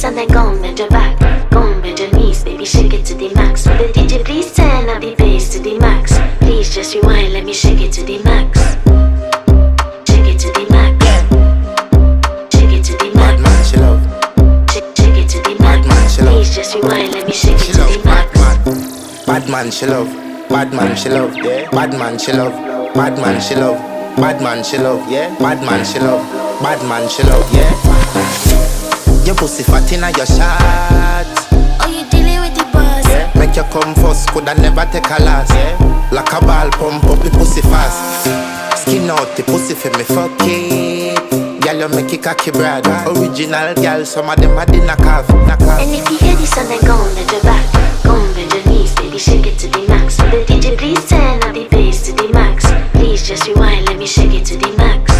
this and then go and bend your back. Go and bend your knees, baby, shake it to the max. Will the DJ please turn up the bass to the max? Please just rewind, let me shake it to the max. Shake it to the max. Shake it to the max. Bad man, she love. Shake it to the max. Bad man, she love. Please just rewind, let me shake it She to love. the max. Bad man, she love. Bad man, she love. Yeah. Bad man, she love. Bad man, she love. Bad man, she love. Yeah. Bad man, she love. Bad man, she love. Yeah. Your pussy fat inna your shot. Oh, you dealing with the boss? Yeah. Make you come first, coulda never take a last. Yeah. Like a ball, pump up the pussy fast. Skin out the pussy for me fuck it. Girl, you make it cocky brother. Original girl, some of them are the knockoff. And if you hear this and then go and bend your back. Go and bend your knees, baby, shake it to the max. Will the DJ please turn up the bass to the max? Please just rewind, let me shake it to the max.